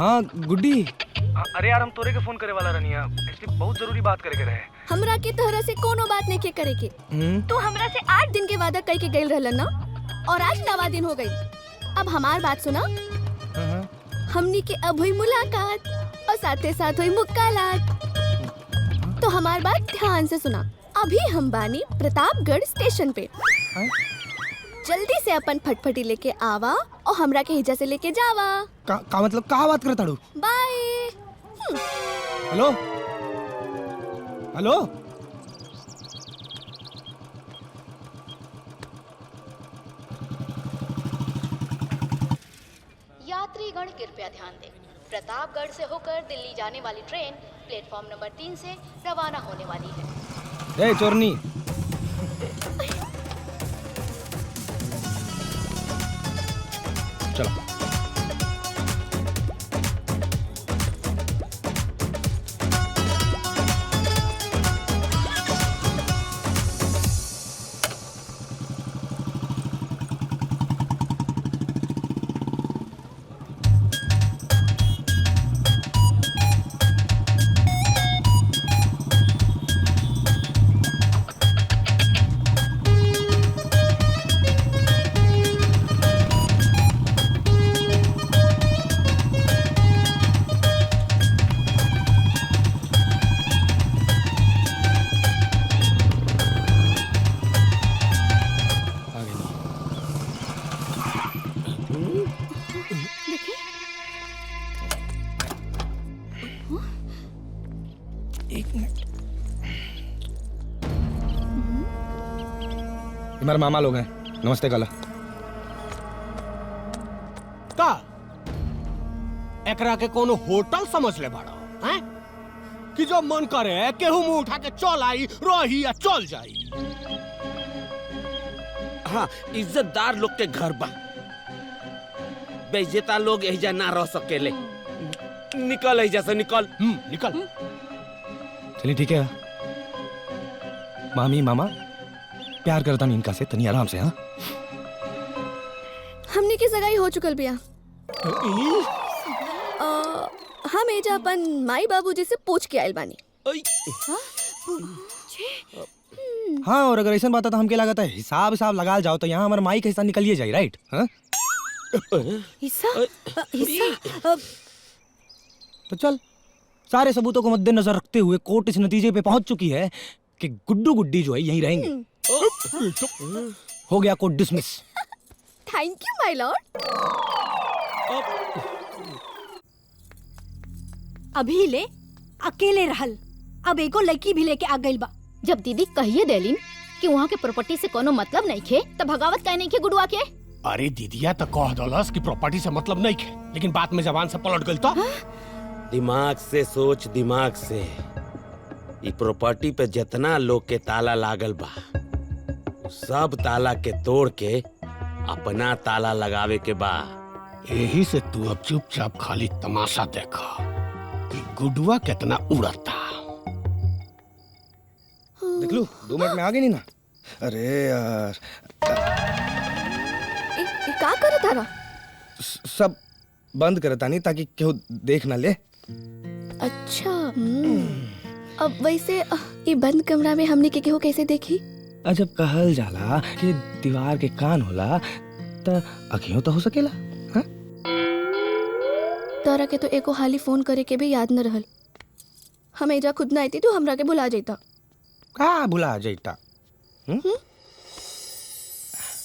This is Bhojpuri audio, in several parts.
हाँ गुड्डी। अरे यार हम तोरे के फोन करे वाला रहनी है, एक्चुअली बहुत जरूरी बात करे के रहे। हमरा के तोहरा से कोनो बात नहीं के करे के। तू हमरा से 8 दिन के वादा कई के गइल रहलन ना, और आज 9वां दिन हो गई। अब हमार बात सुना। हमनी के अब हुई मुलाकात और साथे साथ हुई मुक्कालात। तो हमार बात ध्यान से सुना। अभी हम बानी प्रतापगढ़ स्टेशन पे। जल्दी से अपन फटफटी लेके आवा और हमरा के हिजा से लेके जावा। का मतलब का बात करता हूँ? बाय। Hello hello. यात्रीगण कृपया ध्यान दें। प्रतापगढ़ से होकर दिल्ली जाने वाली ट्रेन प्लेटफॉर्म नंबर 3 से रवाना होने वाली है। ए चोरनी, चलो। हमारे मामा लोग हैं। नमस्ते काला। का एकरा के कोनो होटल समझ ले बाड़ा हैं कि जो मन करे केहू मुंह उठा के चल आई रही या चल जाई। हाँ, इज्जतदार लोग के घर बा, बेइज्जता लोग एहिजा ना रह सकेले। निकल एहिजा से, निकल। निकल। चलिए ठीक है। मामी मामा प्यार करता नहीं इनका से, तनी आराम से। हाँ, हमने की सगाई हो चुकल बिया। हम एजा अपन माई बाबूजी से पूछ के आइल बानी। हाँ, और अगर ऐसा बात है तो हमके लागत है हिसाब लगा जाओ तो यहाँ हमारे माई का हिस्सा निकलिए जाए। राइट? हाँ, हिस्सा तो चल, सारे सबूतों को मद्देनजर रखते हुए कोर्ट इस नतीजे पे पहुंच चुकी है कि गुड्डू गुड्डी जो है यहीं रहेंगे। हो गया court dismiss. Thank you my lord. अभी ले अकेले रहल, अब एगो लड़की भी लेके आ गइल बा। जब दीदी कहिए देलिन कि वहाँ के प्रॉपर्टी से कोनो मतलब नहीं खे, तब भगावत काहे नहीं खे गुडुआ के? अरे दीदिया तो कह दलस कि प्रॉपर्टी से मतलब नहीं खे, लेकिन बात में जबान से पलट गई। तो दिमाग से सोच, दिमाग से। ई प्रॉपर्टी पे जितना लोग के ताला लागल बा, सब ताला के तोड़ के अपना ताला लगावे के बा। यही से तू अब चुपचाप खाली तमाशा देखा कि गुडुआ कितना उड़ता। देख लू, 2 मिनट में आ गई नहीं ना। अरे यार, का करे तारा? सब बंद करता नहीं ताकि केहू देख ना ले। अच्छा। अब वैसे ये बंद कमरा में हमने के केहू कैसे देखी? जब कहल जाला कि दीवार के कान होला त अखियों तो हो सकेला। हाँ? तारा के तो एको हाली फोन करे के भी याद न रहल। हम एजा खुद ना आती तो हमरा के भुला जाता। का भुला जाता?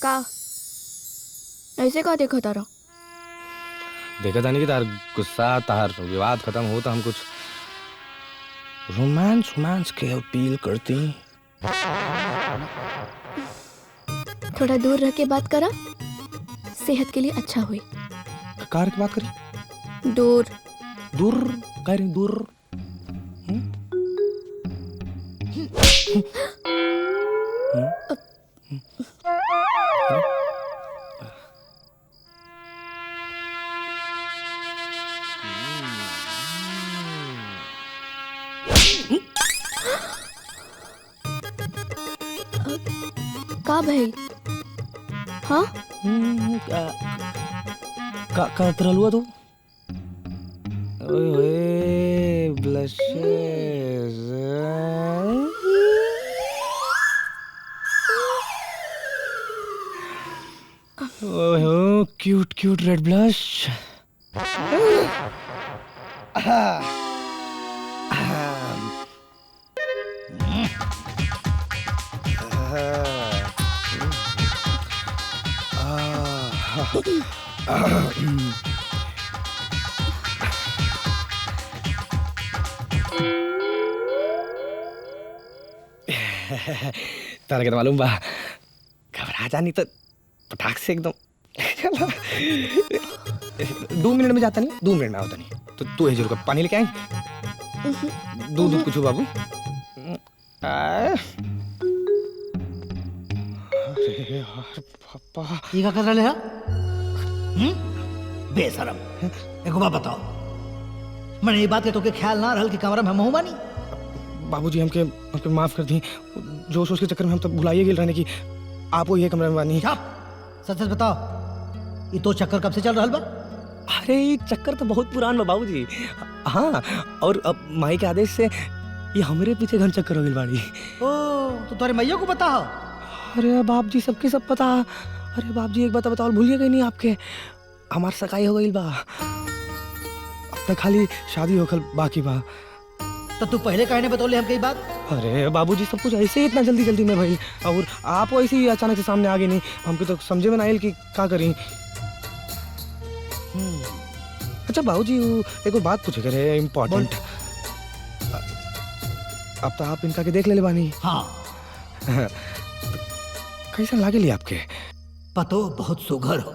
का ऐसे का देखा तारा? देखा था नहीं कि तार गुस्सा, तार विवाद खत्म हो तो हम कुछ रोमांस के अपील करती। थोड़ा दूर रह के बात करा, सेहत के लिए अच्छा हुई। कार की बात करी? दूर दूर कह रही, दूर। का भाई? हाँ, का तरल हुआ तू? ओए ब्लशेस। ओह क्यूट क्यूट रेड ब्लश। तारा के तो मालूम बा, घबरा जानी तो पटाख से एकदम 2 मिनट में जाता नहीं, 2 मिनट में आता नहीं। तो तू है जरूर पानी लेके आई। दूध कुछ बाबू। अरे यार पापा ये क्या कर रहे हैं? बेशरम। एगो बात बताओ, मैंने ये बात के तो के ख्याल ना रहल कि कमरा में हम बानी। बाबूजी हमके हमके माफ कर दी। जोश के चक्कर में हम तो भुलाइए गेल रहने की आप वो ये कमरे में बानी। सच सच बताओ, ये तो चक्कर कब से चल रहा बा? अरे ये चक्कर तो बहुत पुरान बा बाबूजी। हाँ, और अब माई के आदेश से ये हमारे पीछे घन चक्कर हो गई बाड़ी। ओ तो तुम्हारे मैया को बताओ। अरे बाप जी सबके सब पता। अरे बाप जी एक बात बताओ, भूलिए गई नहीं आपके, हमार सगाई हो गई बा। अब तक खाली शादी होकर बाकी बा। तो तू पहले कहने बतौले हम कई बात। अरे बाबूजी सब कुछ ऐसे ही इतना जल्दी जल्दी में भाई, और आप ऐसे ही अचानक से सामने आ गए नहीं, हमको तो समझे में ना आयल कि क्या करी। अच्छा बाबूजी एक बात पूछे करे इम्पोर्टेंट। अब तो आप इनका के देख ले बानी। हाँ। कैसा लागे ली आपके? पतो बहुत सुघर हो।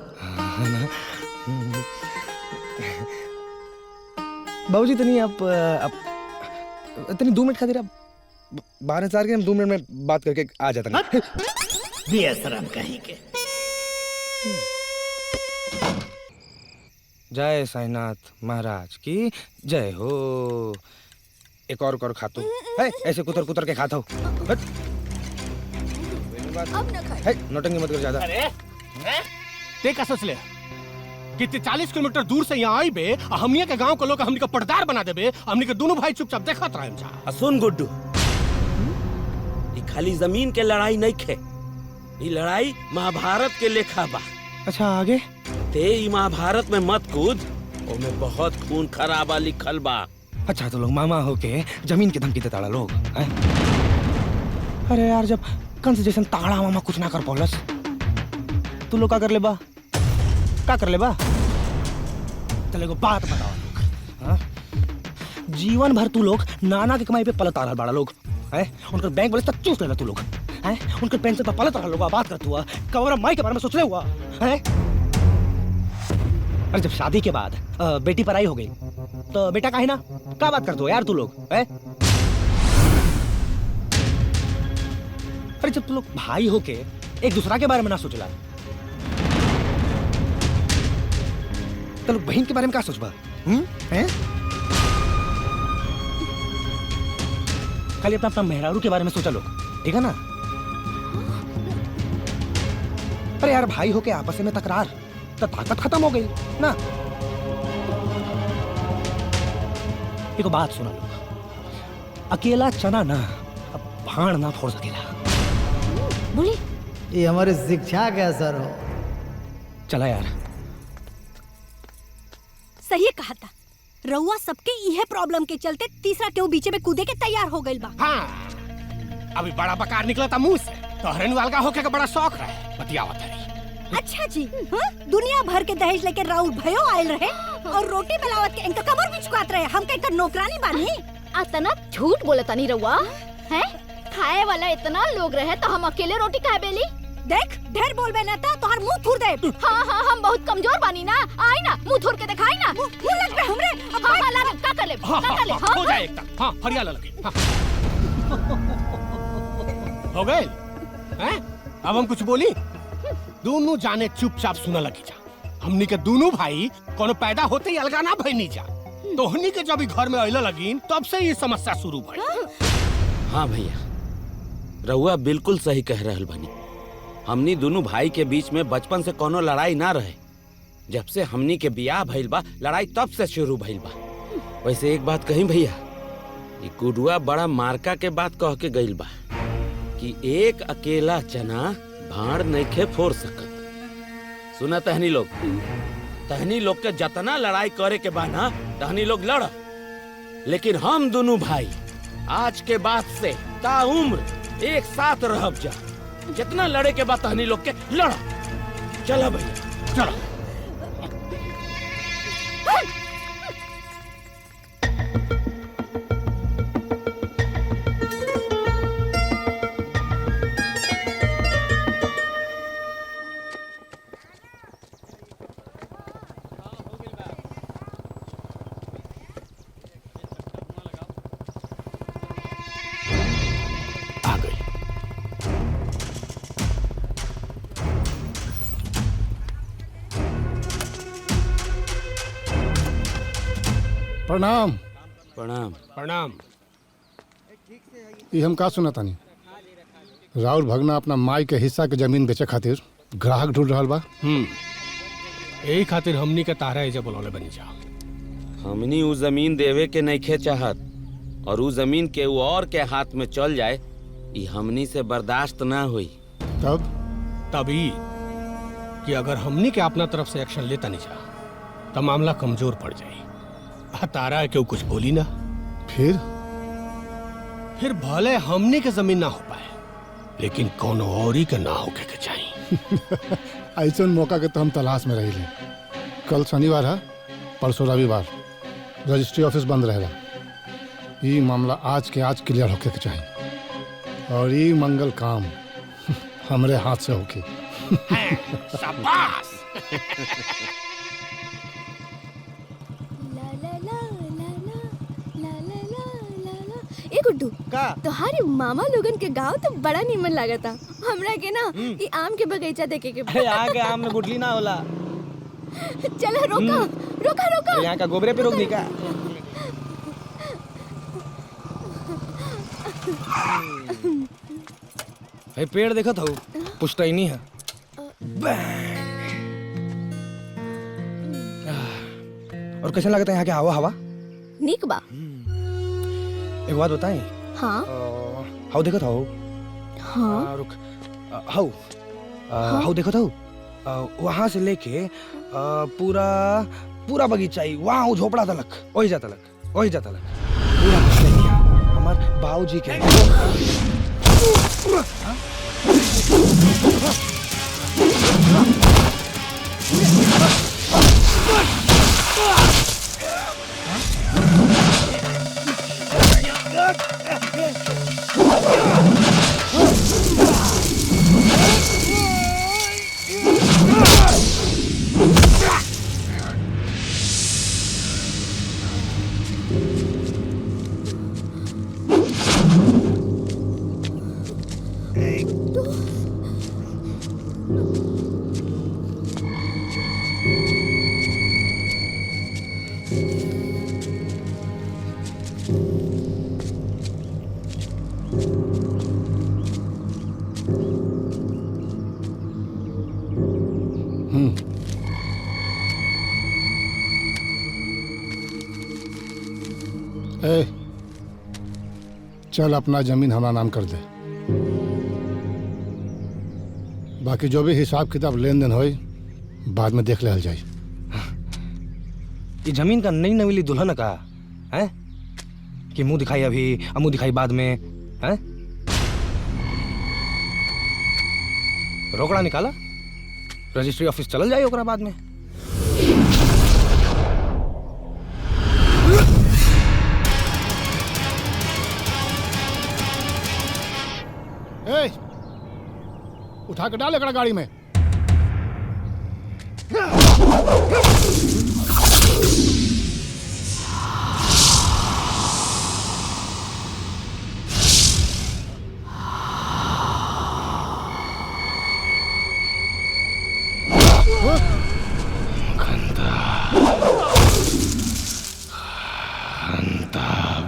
बाबूजी तनी आप तनी 2 मिनट खातिर आप 12,000 के हम 2 मिनट में बात करके आ जाता ना। बेशरम कहीं के। जय साईनाथ महाराज की जय हो। एक और खातो है, ऐसे कुतर कुतर के खाता हूँ। अब न खाए। नौटंकी मत कर ज्यादा। अरे ते का सोच ले कि 40 किलोमीटर दूर से यहाँ आई बे, हमनिया के गांव के लोग हमनी का पटदार बना देबे, हमनी के दोनों भाई चुपचाप देखत रहे जा। सुन गुड्डू, ये खाली जमीन के लड़ाई नहीं खे, ये लड़ाई महाभारत के लेखा बा। अच्छा आगे? ते ई महाभारत में मत कूद, ओमे बहुत खून खराबा लिखल बा। अच्छा तो लोग मामा होके जमीन की धमकी देता लोग है? अरे यार जब कंस जैसन ताड़ा मामा कुछ ना कर पौलस, तू लोग का कर ले बा? का कर ले बा? चले को बात बताओ लोग। हाँ? जीवन भर तू लोग नाना की कमाई पे पलत आ रहा बड़ा लोग है, उनका बैंक बैलेंस तक चूस लेला तू लोग है, उनके पेंशन पर पलत रहा लोग। बात करते हुआ कवरा माई के बारे में सोच रहे हुआ है। अरे जब शादी के बाद बेटी पराई हो गई तो बेटा काहे ना, क्या बात करते हो यार तू लोग है? अरे जब तू लोग भाई होके एक दूसरा के बारे में ना सोचला तो लोग बहन के बारे में क्या सोचबा? हैं? खाली अपना अपना मेहरारू के बारे में सोचा लोग, ठीक है ना? अरे यार भाई होके आपस में तकरार तो ताकत खत्म हो गई ना। एक बात सुना लोग, अकेला चना ना अब भाण ना फोड़ सकेला। बोली ये हमारे शिक्षा का असर हो। चला यार। सही कहा था, रउआ सबके यह प्रॉब्लम के चलते तीसरा केहू बीचे में कूदे के तैयार हो गइल बा। हाँ, अभी बड़ा बकार निकला था मुंह से, तो हरन वाल का होके का बड़ा शौक रहे, बतियावत है। अच्छा जी, हाँ? दुनिया भर के दहेज लेके राउल भयो आयल रहे और रोटी मिलावत के इनका कमर भी चुकात रहे, हम इनका नौकरानी बानी। इतना झूठ बोलता नहीं रहुआ है? खाए वाला इतना लोग रहे तो हम अकेले रोटी खाए बेली? देख ढेर बोलबे ना तो तोहर मुंह थूर दे। हाँ हाँ हम बहुत कमजोर बानी ना, आई ना मुंह थूर के दिखाई ना। मुंह लग बे हमरे। हाँ हाँ लगा, का कर ले, हाँ, का कर ले। हाँ, हो जाए एक तक, हाँ, फरियाला लगे। हाँ। हो गए? हैं? अब हम कुछ बोली? दोनों जाने चुपचाप सुना लगी जा। हमनी के दोनों भाई कोनो पैदा होते ही अलगा ना भई नहीं जा। तो हमनी के जब घर में अइला लगी तब से ये समस्या शुरू भई। हाँ भैया, रहुआ बिल्कुल सही कह रहल बानी। हमनी दोनों भाई के बीच में बचपन से कोनो लड़ाई ना रहे, जब से हमनी के बियाह भइल बा लड़ाई तब से शुरू भइल बा। वैसे एक बात कहीं भैया, ये गुडुआ बड़ा मार्का के बात कह के गइल बा कि एक अकेला चना भाड़ नइखे फोड़ सकत। सुना तहनी लोग के जतना लड़ाई करे के बा ना तहनी लोग लड़, लेकिन हम दोनों भाई आज के बाद से ताउम्र एक साथ रहब जा। जितना लड़े के बाद तहनी लोग के लड़। चलो भैया चलो। प्रणाम। प्रणाम प्रणाम। ये हम का सुना तानी, राउर भगना अपना माई के हिस्सा के जमीन बेचे खातिर ग्राहक ढूंढ रहा बा। यही खातिर हमनी के तारा एजे बोलौले बनी जा। हमनी उ जमीन देवे के नइखे चाहत, और उ जमीन के उ और के हाथ में चल जाए ई हमनी से बर्दाश्त ना हुई। तभी कि अगर हमनी के अपना तरफ से एक्शन लेता नहीं जा तो मामला कमजोर पड़ जाए। तारा क्यों कुछ बोली ना, फिर भले हमनी के जमीन ना हो पाए, लेकिन कोनो औरी के ना होके के चाहिए। ऐसा मौका के तो हम तलाश में रही ले। कल शनिवार है, परसों रविवार, रजिस्ट्री ऑफिस बंद रहेगा। ये मामला आज के आज क्लियर होके के चाहिए, और ये मंगल काम हमरे हाथ से होके। शाबाश। ए गुड्डू का तुम्हारे मामा लोगन के गांव तो बड़ा नीमन लागता। हमरा के ना ये आम के बगीचा देखे के। यहाँ के आम में गुठली ना होला। चलो रोका रोका रोका। यहाँ का गोबरे पे रोकनी का। भाई पेड़ देखा था, पुष्टा ही नहीं है। और कैसा लगता है यहाँ के हवा? हवा निक बा। एक बात बताएं। हाँ हाउ देखा था? हाँ रुक। हाउ हाउ देखा था? वहां से लेके पूरा पूरा बगीचा ही वहाँ झोपड़ा तलक, वही जाता लक, वही जाता लक। पूरा कुछ नहीं है हमार बाबूजी के। चल अपना जमीन हमारा नाम कर दे, बाकी जो भी हिसाब किताब लेन देन होई बाद में देख ले जाए। ये जमीन का नई नवीली दुल्हन का है कि मुंह दिखाई अभी मुंह दिखाई बाद में है? रोकड़ा निकाला, रजिस्ट्री ऑफिस चल जाए ओकरा बाद में। उठा के डाल एकड़ा गाड़ी में।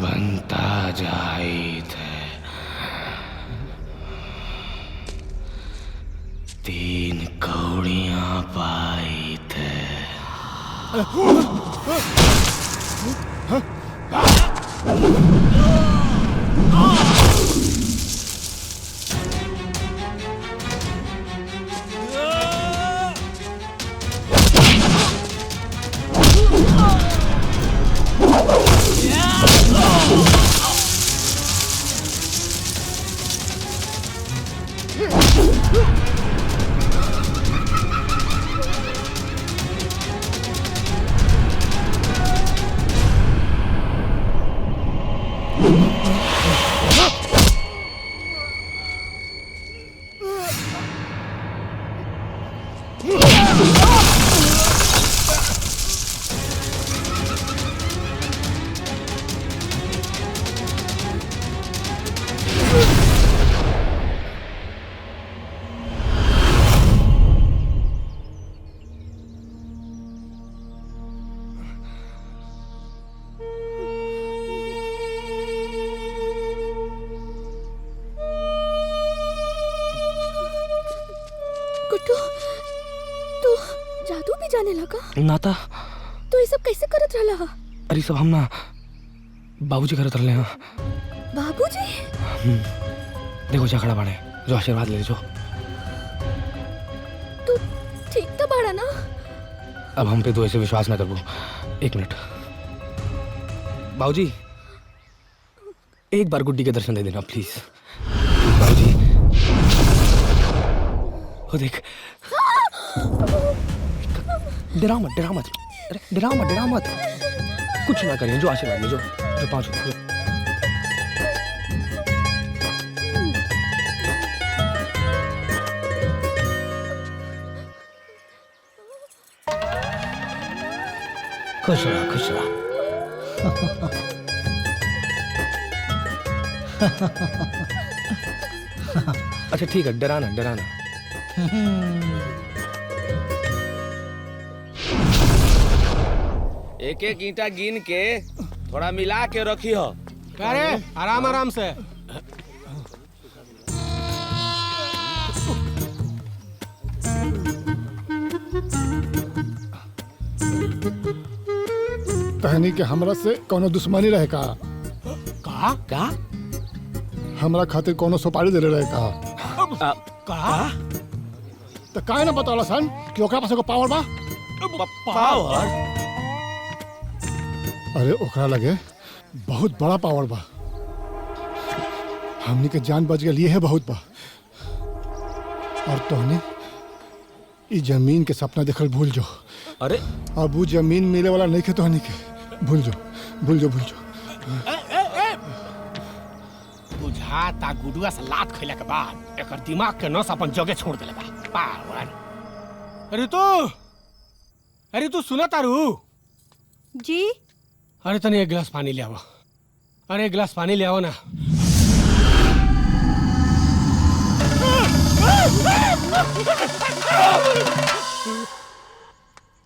बनता जाए थे, तीन कौड़ियां पाई थे। गुड्डू तू जादू भी जाने लगा? नाता तो ये सब कैसे करत रहला? अरे सब हम ना बाबूजी करत रहले हैं। बाबूजी? देखो झगड़ा बाड़े, जो आशीर्वाद ले जो। तू ठीक तो बाड़ा ना? अब हम पे तो ऐसे विश्वास ना करबो। एक मिनट बाबूजी, एक बार गुड्डी के दर्शन दे देना प्लीज। बाबूजी वो देख, डरा मत डरा मत, अरे डरा मत डरा मत, कुछ ना करिए, जो आशीर्वाद ले जो 5 जो। खुश रहा खुश रहा। अच्छा ठीक है, डराना डराना। एक एक ईंटा गिन के थोड़ा मिला के रखी हो। अरे आराम आराम से। तहनी के हमरा से कोनो दुश्मनी रहे का? का? हमरा खातिर कोनो सुपारी दे रहे का? का? तो काहे ना बताला सन कि ओकरा पास एगो पावर बा? पावर? अरे ओकरा लगे बहुत बड़ा पावर बा। हमनी के जान बच गई है बहुत बा। और तोहनी ई जमीन के सपना देखल भूल जो। अरे अब वो जमीन मिले वाला नहीं खे तोहनी के, भूल जो भूल जो भूल जो। बुझाता गुडुआ से लात खइला के बाद एकर दिमाग के नस अपन जगह छोड़ देले बा। पावर। अरे तू सुना तारू? जी। अरे तनी एक गिलास पानी ले आओ। अरे एक गिलास पानी ले आओ ना।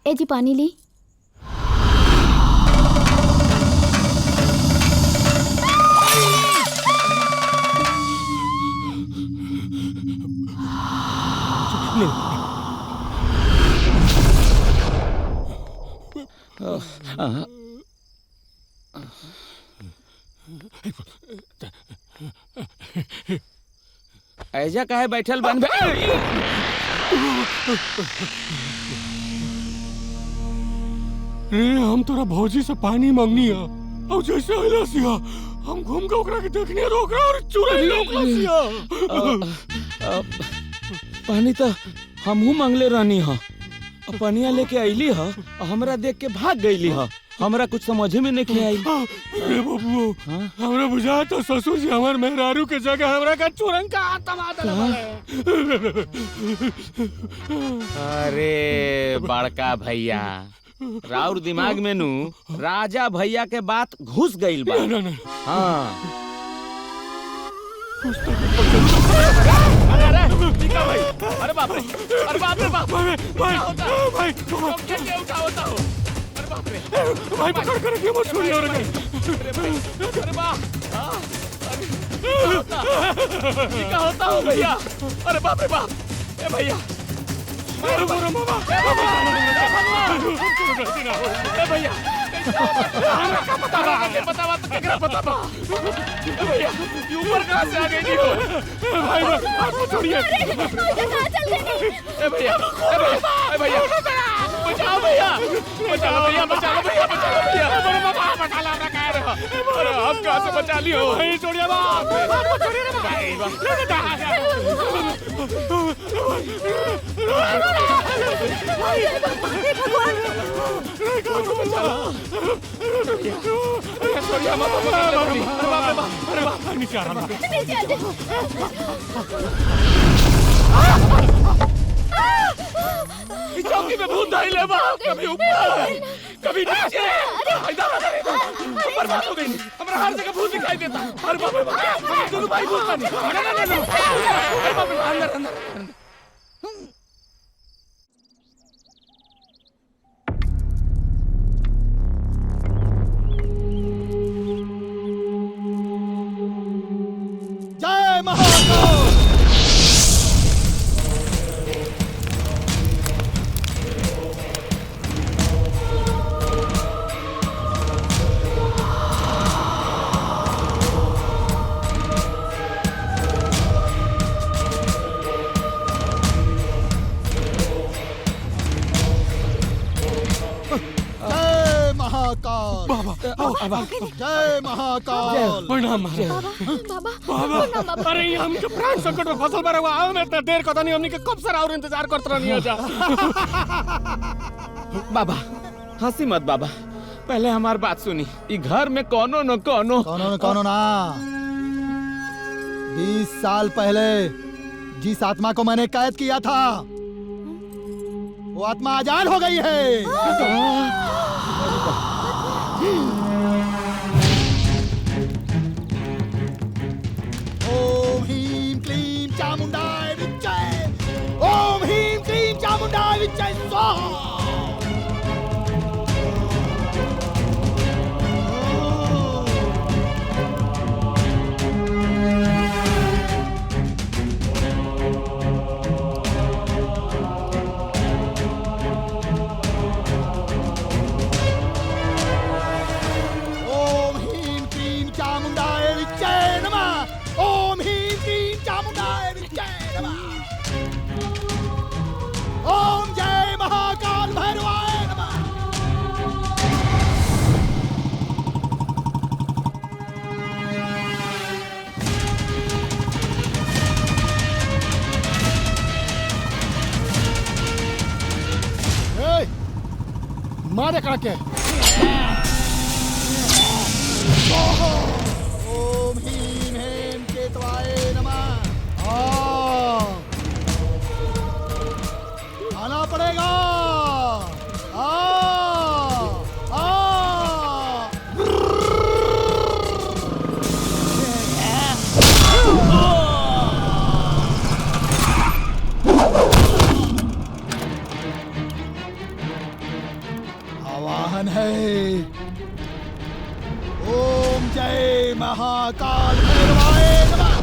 ए जी पानी ली। ऐजा काहे बैठल बन बे? हम तोरा भौजी से पानी मांगनी है और जैसे आइला सिया हम घूम के ओकरा के देखनी रोक रहा और चुराई रोकला सिया। पानी तो हमहू मांगले रहनी हा। पनिया लेके आईली हा, हमरा देख के भाग गईली हा। हमरा कुछ समझ में नहीं आई। अरे बाबू, हमरा बुझा तो ससुर जी हमार मेहरारू के जगह हमरा का चुरंग का आत्मा अरे बड़का भैया, राउर दिमाग में नू राजा भैया के बात घुस गईल बा। हाँ अरे बाप रे, अरे बाप रे बाप, भाई भाई भाई पकड़ कर रखिए, मत छोड़िए। अरे बाप, क्या होता हो भैया? अरे बाप रे बाप, ए भैया, ए भैया, पता बात केकरा पता बा भैया ये ऊपर कहां से आ गई नहीं हो भाई आप छोड़िए कहां चल गई? ए भैया बचाओ भैया बचा लो भैया अरे बाबा बचा लो ना कह रहे हो अरे आप कहां से बचा लियो भाई छोड़िए बाप छोड़िए रे भाई चौकी में भूत धाई ले कभी ऊपर कभी नीचे बर्बाद हो गई हमारा हर जगह भूत दिखाई देता अरे बाप रे हम दोनों भाई भूत बने अरे बाप रे अंदर जय महाकाल। जय महाकाल। प्रणाम अरे ये हमके प्राण संकट में फसल बरा हुआ हम इतना देर कदा नहीं हमनी के कब से और इंतजार करत रहनी है जा बाबा हंसी मत बाबा पहले हमारी बात सुनी ई घर में कोनो ना 20 साल पहले जिस आत्मा को मैंने कैद किया था वो आत्मा आजाद हो गई है। ओम ह्रीं क्लीं चामुंडाय विच्चे ओम ह्रीं क्लीं चामुंडाय विच्चे स्वाहा। ओम जय महाकाल भैरवाय नमः। मारे काके ओम ह्रीं ह्रीं केतवाय नमः। आना पड़ेगा। आवाहन है ओम जय महाकाल भैरवाय नमः।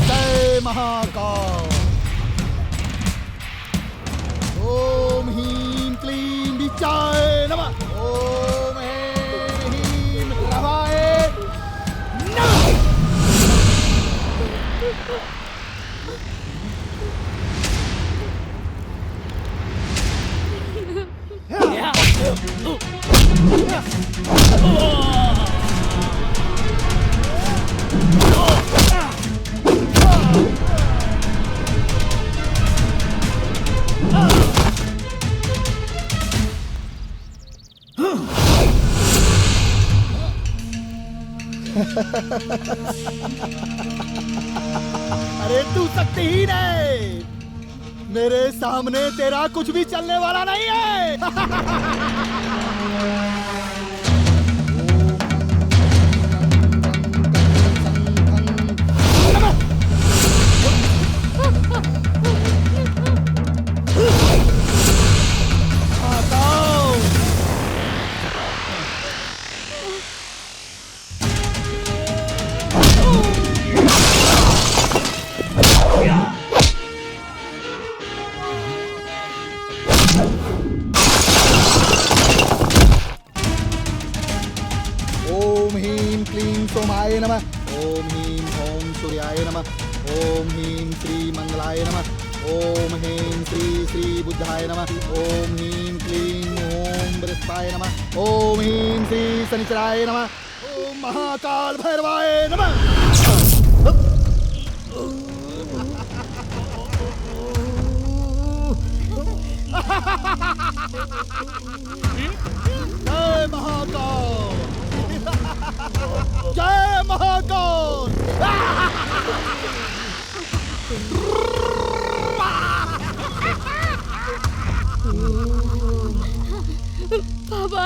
जय महाकाल। ओम ह्रीं क्लीं विच्चाय नमः। ओम ह्रीं रवाय नमः। अरे तू शक्तिहीन है मेरे सामने तेरा कुछ भी चलने वाला नहीं है। ओम ह्रीं क्लीं सोमाय नमः। ओम ह्रीं ओम सूर्याय नमः। ओम ह्रीं श्री मंगलाय नमः। ओम ह्रीं श्री श्री बुद्धाय नमः। ओम ह्रीं क्लीं ओम बृहस्पताय नमः। ओम ह्रीं श्री शनिचराय नमः। ओम महाकाल भैरवाय नमः। जय महाकाल, जय महाकाल। बाबा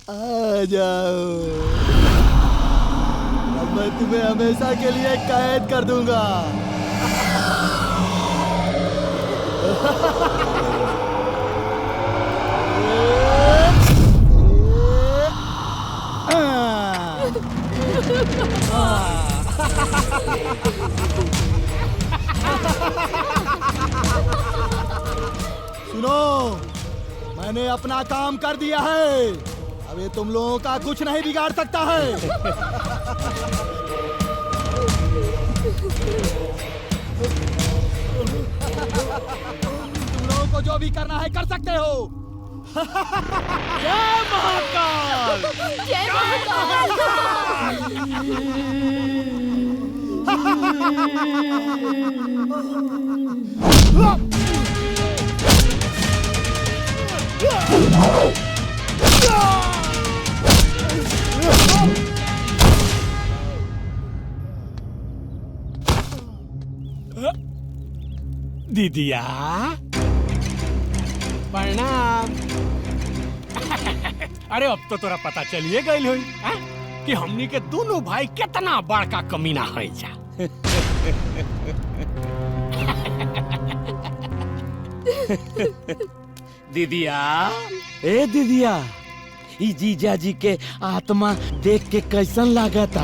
आ जाओ, अब मैं तुम्हें हमेशा के लिए कैद कर दूंगा। सुनो, मैंने अपना काम कर दिया है। अब ये तुम लोगों का कुछ नहीं बिगाड़ सकता है। तुम लोगों को जो भी करना है कर सकते हो। जय महाकाल, जय महाकाल। दीदिया प्रणाम। अरे अब तो तोरा पता चलिए गई होई कि हमनी के दोनों भाई कितना बड़का कमीना है जा। दीदिया, ए दीदिया, ई जीजा जी के आत्मा देख के कैसन लागता?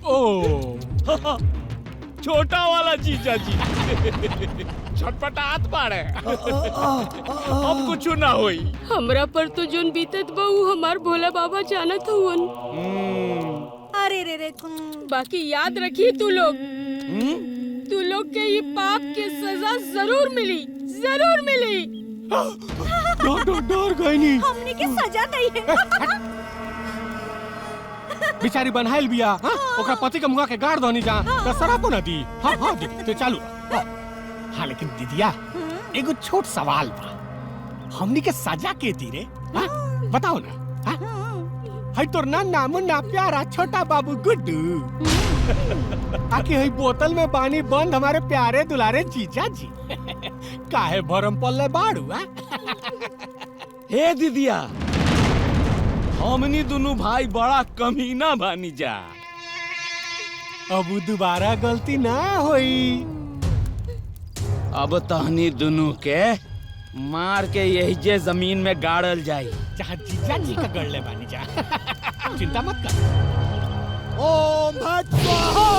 ओ छोटा वाला जीजा जी छटपटात बाड़े। अब कुछ ना होई। हमरा पर तो जोन बीतत बा उ हमार भोला बाबा जानत हुवन। अरे रे रे बाकी याद रखी तू लोग के ये पाप के सजा जरूर मिली, जरूर मिली। डर गई नहीं। हमने की सजा नहीं है। बेचारी बनहाइल बिया, ओकरा पति के मुंगा के गाड़ दनी जा, त शराबो न दी। हां हां दी, ते चालू। हां लेकिन दीदिया, एगो छोट सवाल बा। हमनी के सजा के दी रे? बताओ ना। हई तोर नन्ना मुन्ना प्यारा छोटा बाबू गुड्डू, आके हई बोतल में पानी बंद हमारे प्यारे दुलारे जीजा जी काहे भरम पल्ले बाड़ू? हे दीदिया, हमनी दोनों भाई बड़ा कमीना बानी जा। अब दोबारा गलती ना होई। अब तहनी दोनों के मार के यही जे जमीन में गाड़ल जाई। जहाँ जीजा जी का गढ़ ले बानी जा। चिंता मत कर। ओम भट स्वाहा।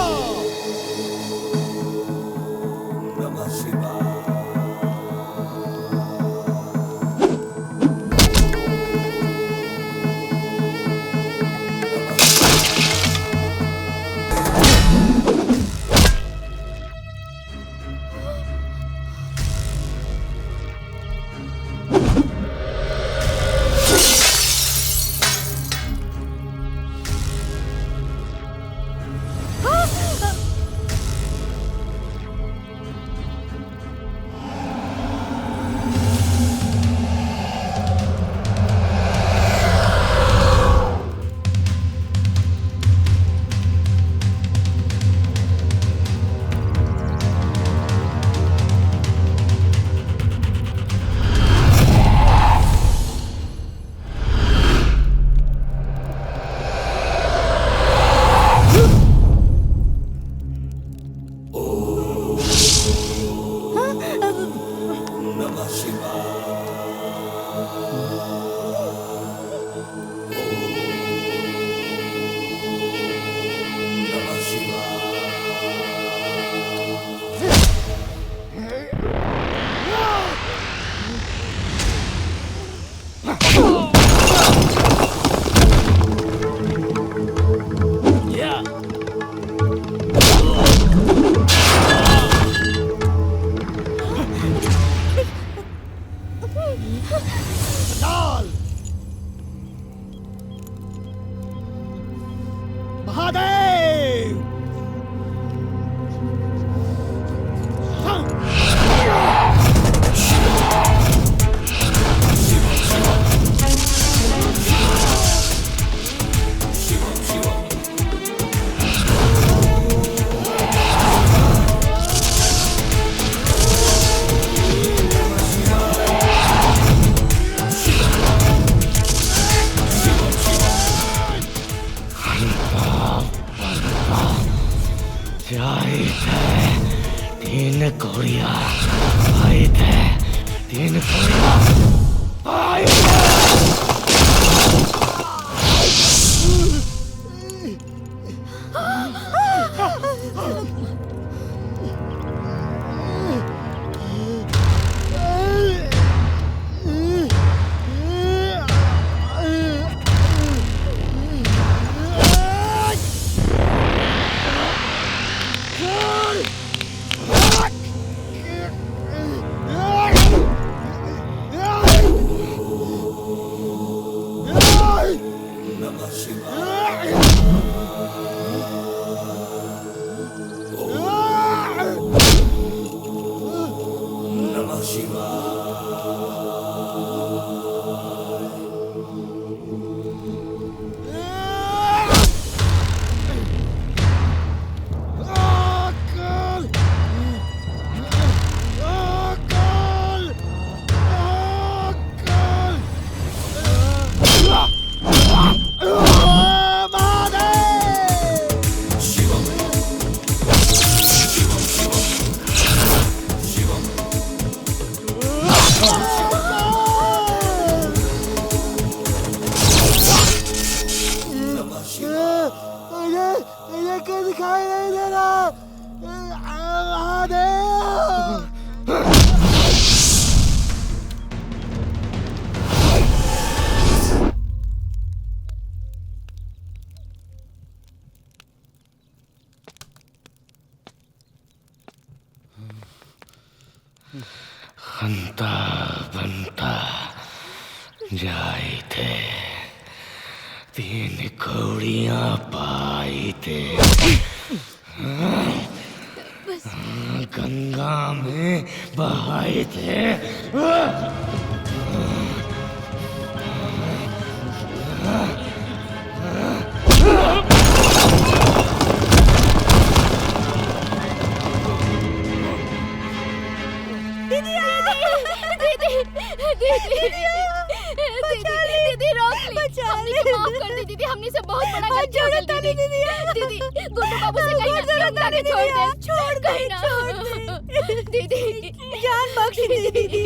नमः शिवाय। हंता बनता जाई थे, 3 कौड़ियां पाई थे, गंगा में बहाए थे। दीदी रोक ली, हमने को माफ कर दी दीदी, हमने से बहुत बड़ा गलती हो गई दीदी। गुड्डू बाबू से कहीं ना कहीं छोड़ दे, कहीं ना। दीदी जान बख्श दीदी।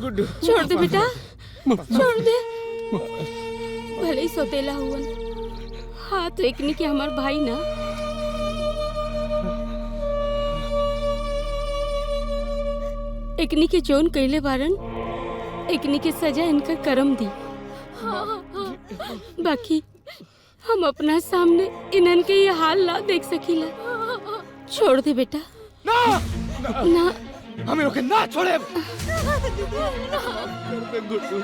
गुड्डू छोड़ दे बेटा, छोड़ दे। भले ही सौतेला हुआ हाथ एकनी के हमार भाई ना। एकनी के जोन कैले बारन एकनी के सजा इनका करम दी। बाकी हम अपना सामने इनन के ये हाल ना देख सकीला। छोड़ दे बेटा। ना ना हमें ओके ना छोड़े। गुड्डू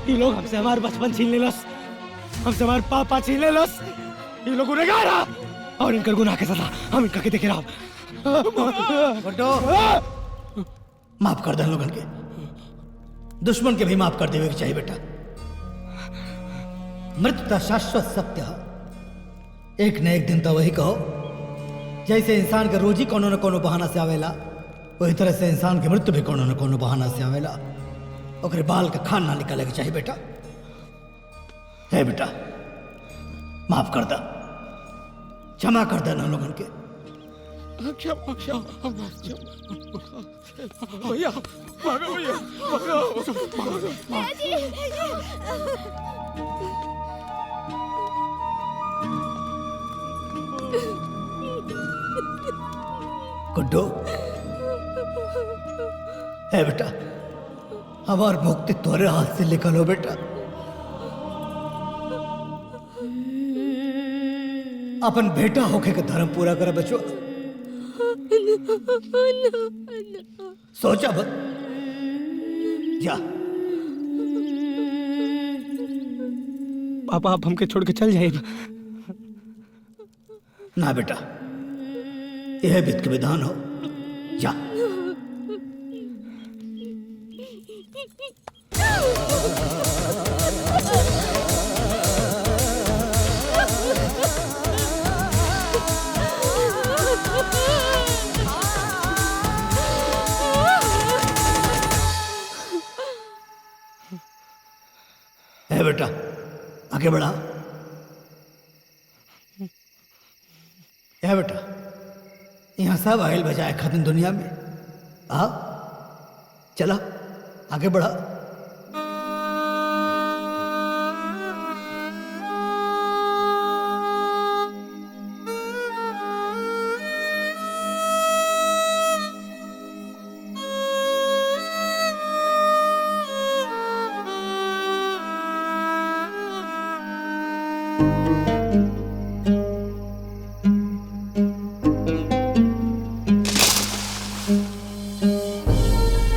ये लोग हमसे हमारे बचपन छीन लेलस, हमसे हमारे पापा छीन लेलस। ये लोग गुनहगार हैं और इनका गुनाह के सजा हम इनका के देखे रहा। माफ कर दे लोगन के, दुश्मन के भी माफ कर देवे के चाहिए बेटा। मृत्यु शाश्वत सत्य है। एक न एक दिन तो वही कहो, जैसे इंसान के रोजी कोनो न कोनो बहाना से आवेला, वही तरह से इंसान की मृत्यु भी कोनो न कोनो बहाना से आवेला। ओकरे बाल का खान ना निकाले के चाहिए बेटा। है बेटा, माफ कर दे, क्षमा कर दे ना लोगन के। भैया भागो, भैया गुड्डू है बेटा, हमार मुक्ति तोरे हाथ से निकलो बेटा। अपन बेटा होके के धर्म पूरा करे बचो। सोचा बस जा। पापा आप हमके छोड़ के चल जाए ना बेटा, यह विधि के विधान हो। जा। है बेटा, आगे बढ़ा। है बेटा, यहाँ सब आयल बजाए खातिन दुनिया में। आ चला आगे बढ़ा।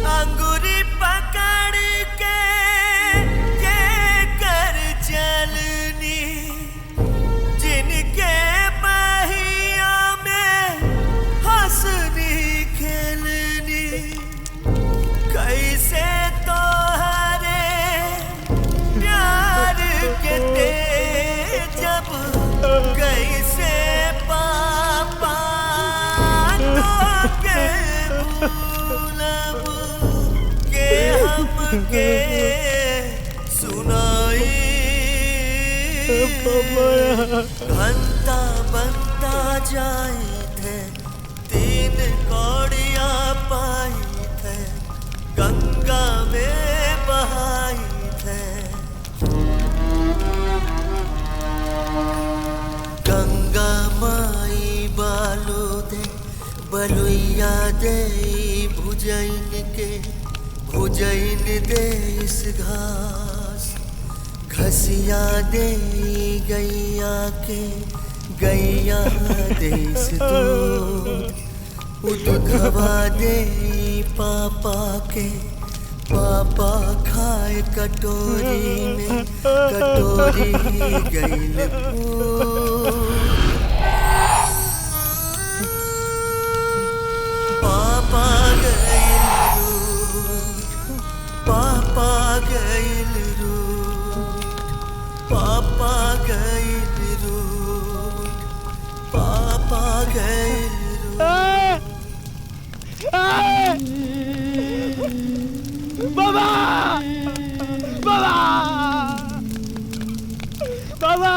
अंगूरी पकड़ के ये कर चलनी, जिनके बहिया में हंसनी खेलनी, कैसे तो हरे प्यार के तेज जब कैसे पापा तो के हमके सुनाई। घंटा बनता जाए थे, 3 कौड़िया पाई थे, गंगा में बहाई थे। गंगा माई बालू दे बलुइया दे भुजैन के, भुजैन दे इस घास, घसिया दे गैया के, गैया दे इस दूध, दूधवा दे पापा के, पापा खाए कटोरी में, कटोरी गैल पापा गैल पापा गैल पापा गैल पापा गैल बाबा बाबा बाबा